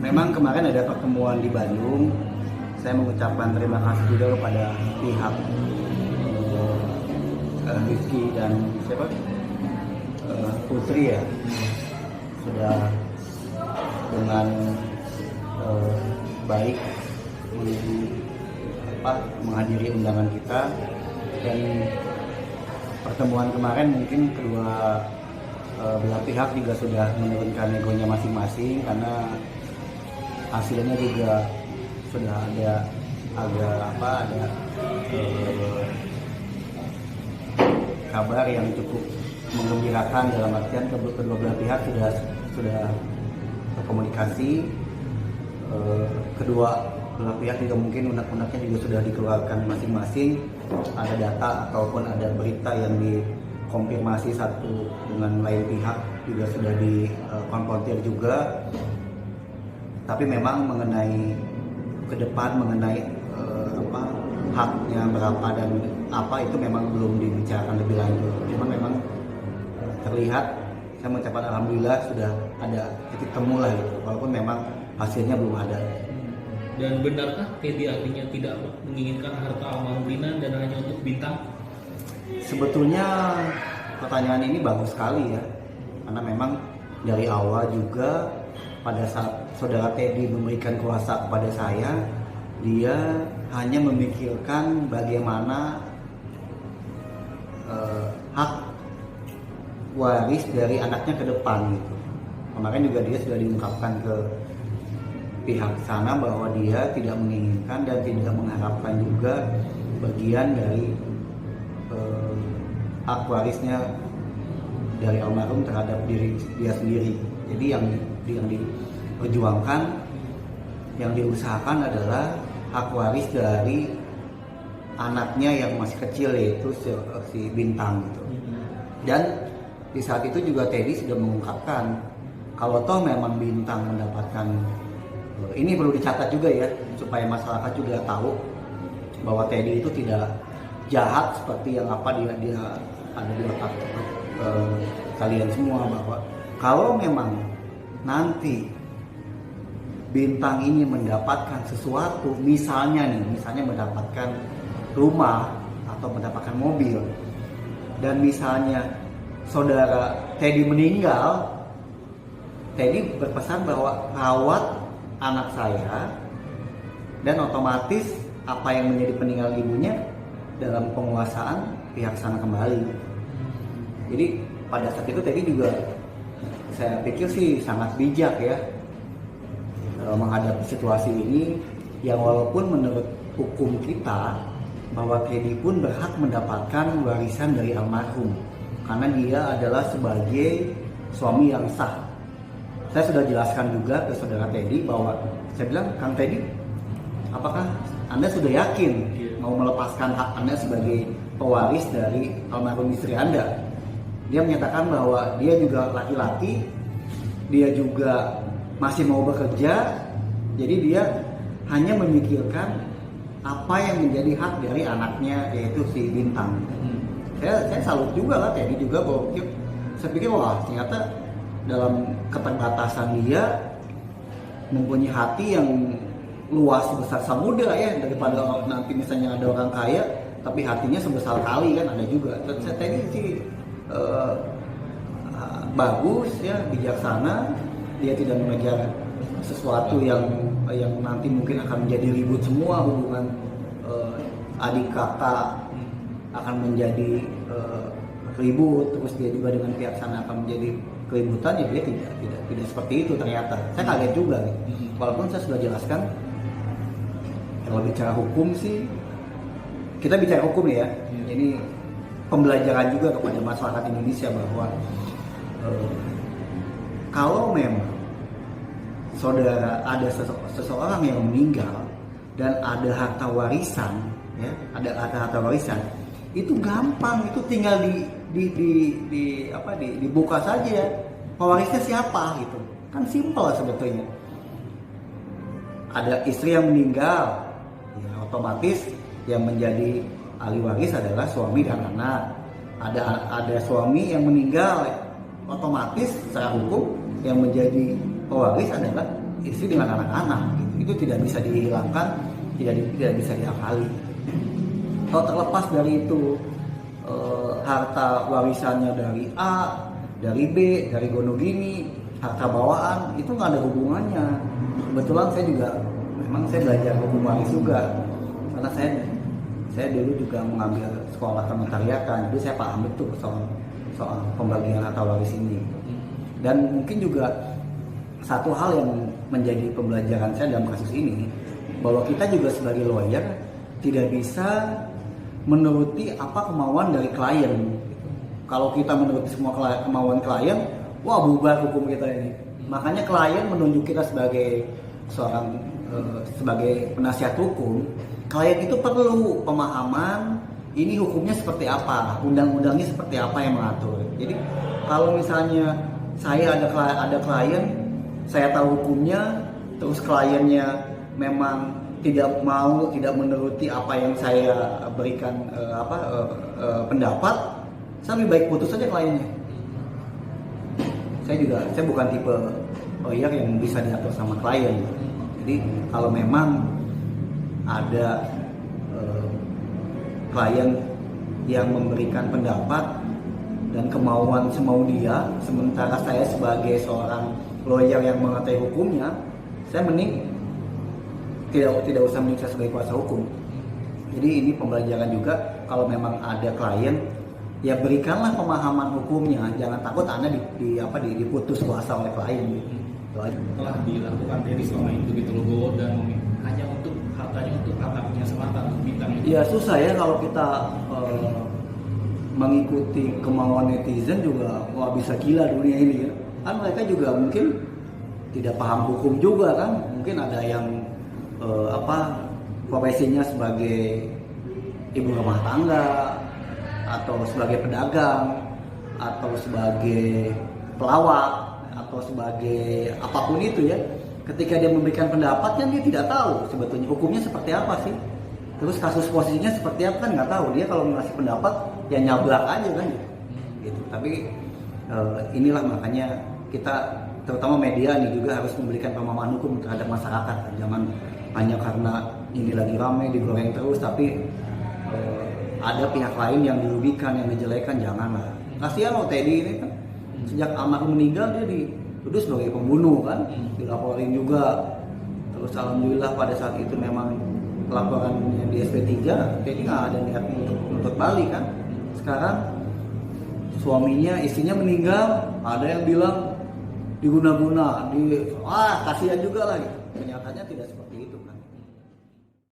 Memang kemarin ada pertemuan di Bandung. Saya mengucapkan terima kasih juga kepada pihak Rizky dan siapa Putri ya, sudah dengan baik menghadiri undangan kita. Dan pertemuan kemarin mungkin kedua belah pihak juga sudah menurunkan egonya masing-masing, karena hasilnya juga sudah ada kabar yang cukup menggembirakan, dalam artian kedua belah pihak sudah berkomunikasi. Kedua belah pihak juga mungkin unek-uneknya juga sudah dikeluarkan masing-masing, ada data ataupun ada berita yang dikonfirmasi satu dengan lain pihak juga sudah dikonfrontir juga. Tapi memang mengenai ke depan, mengenai haknya berapa dan apa, itu memang belum dibicarakan lebih lanjut. Cuma memang terlihat, saya mengucapkan alhamdulillah sudah ada titik temu lah gitu, walaupun memang hasilnya belum ada. Dan benarkah Teddy akhirnya tidak menginginkan harta almarhum Rina dan hanya untuk Bintang? Sebetulnya pertanyaan ini bagus sekali ya, karena memang dari awal juga pada saat saudara Teddy memberikan kuasa kepada saya, dia hanya memikirkan bagaimana hak waris dari anaknya ke depan gitu. Kemarin juga dia sudah diungkapkan ke pihak sana bahwa dia tidak menginginkan dan tidak mengharapkan juga bagian dari hak warisnya dari almarhum terhadap diri dia sendiri. Jadi yang diperjuangkan, yang diusahakan adalah hak waris dari anaknya yang masih kecil, yaitu si Bintang gitu. Dan di saat itu juga Teddy sudah mengungkapkan kalau toh memang Bintang mendapatkan, ini perlu dicatat juga ya supaya masyarakat juga tahu bahwa Teddy itu tidak jahat seperti yang dia ada di otak kalian semua, bahwa kalau memang nanti Bintang ini mendapatkan sesuatu, misalnya mendapatkan rumah atau mendapatkan mobil, dan misalnya saudara Teddy meninggal, Teddy berpesan bahwa rawat anak saya, dan otomatis apa yang menjadi peninggalan ibunya dalam penguasaan pihak sana kembali. Jadi pada saat itu Teddy juga, saya pikir sih sangat bijak ya menghadapi situasi ini, yang walaupun menurut hukum kita bahwa Teddy pun berhak mendapatkan warisan dari almarhum karena dia adalah sebagai suami yang sah. Saya sudah jelaskan juga ke saudara Teddy bahwa saya bilang, Kang Teddy, apakah Anda sudah yakin mau melepaskan hak Anda sebagai pewaris dari almarhum istri Anda? Dia menyatakan bahwa dia juga laki-laki, dia juga masih mau bekerja, jadi dia hanya memikirkan apa yang menjadi hak dari anaknya, yaitu si Bintang. Saya salut juga lah Teddy juga, bahwa saya pikir wah ternyata dalam keterbatasan dia mempunyai hati yang luas sebesar samudra ya, daripada nanti misalnya ada orang kaya tapi hatinya sebesar kali kan ada juga. Saya Teddy sih bagus ya, bijaksana. Dia tidak mengejar sesuatu yang nanti mungkin akan menjadi ribut, semua hubungan adik kakak akan menjadi ribut, terus dia juga dengan pihak sana akan menjadi keributan. Ya dia tidak seperti itu ternyata. Saya kaget juga gitu. Walaupun saya sudah jelaskan, kalau bicara hukum sih kita bicara hukum ya. Ini pembelajaran juga kepada masyarakat Indonesia bahwa kalau memang saudara ada seseorang yang meninggal dan ada harta warisan, ya, ada harta warisan, itu gampang, itu tinggal dibuka saja pewarisnya siapa gitu, kan simpel sebetulnya. Ada istri yang meninggal, ya, otomatis yang menjadi ahli waris adalah suami dan anak. Ada suami yang meninggal, otomatis secara hukum yang menjadi pewaris adalah istri dengan anak-anak gitu. Itu tidak bisa dihilangkan, tidak bisa diakali. Kalau terlepas dari itu harta warisannya dari A, dari B, dari Gonogini, harta bawaan itu nggak ada hubungannya. Kebetulan saya belajar hukum waris juga, karena saya dulu juga mengambil sekolah kementerian, jadi saya paham betul soal pembagian harta waris ini. Dan mungkin juga satu hal yang menjadi pembelajaran saya dalam kasus ini, bahwa kita juga sebagai lawyer tidak bisa menuruti apa kemauan dari klien. Kalau kita menuruti semua kemauan klien, wah bubar hukum kita ini. Makanya klien menunjuk kita sebagai sebagai penasihat hukum. Klien itu perlu pemahaman ini hukumnya seperti apa, undang-undangnya seperti apa yang mengatur. Jadi kalau misalnya saya ada klien, saya tahu hukumnya, terus kliennya memang tidak menuruti apa yang saya berikan pendapat, saya lebih baik putus saja kliennya. Saya bukan tipe lawyer yang bisa diatur sama klien. Jadi kalau memang ada klien yang memberikan pendapat dan kemauan semau dia, sementara saya sebagai seorang lawyer yang mengetahui hukumnya, saya mending tidak usah menyiksa sebagai kuasa hukum. Jadi ini pembelajaran juga, kalau memang ada klien, ya berikanlah pemahaman hukumnya, jangan takut Anda diputus kuasa oleh klien. Telah dilakukan dari selama itu gitu loh, dan hanya untuk hartanya untuk anaknya semata, untuk bintang itu. Ya susah ya kalau kita mengikuti kemauan netizen juga, wah bisa gila dunia ini ya. Kan mereka juga mungkin tidak paham hukum juga kan, mungkin ada yang profesinya sebagai ibu rumah tangga, atau sebagai pedagang, atau sebagai pelawak, atau sebagai apapun itu ya. Ketika dia memberikan pendapat kan dia tidak tahu sebetulnya hukumnya seperti apa sih, terus kasus posisinya seperti apa kan nggak tahu. Dia kalau ngasih pendapat ya nyablak aja kan gitu. Tapi inilah makanya kita, terutama media ini juga harus memberikan pemahaman hukum terhadap masyarakat. Jangan hanya karena ini lagi ramai digoreng terus, tapi ada pihak lain yang dirugikan, yang dijelekan, janganlah. Kasihan loh Teddy ini kan, sejak almarhum meninggal dia dituduh sebagai pembunuh kan, dilaporin juga. Terus alhamdulillah pada saat itu memang laporannya di SP3, Teddy nggak ada niat untuk balik kan. Sekarang istrinya meninggal, ada yang bilang diguna-guna, kasihan juga lagi. Kenyataannya tidak seperti itu kan.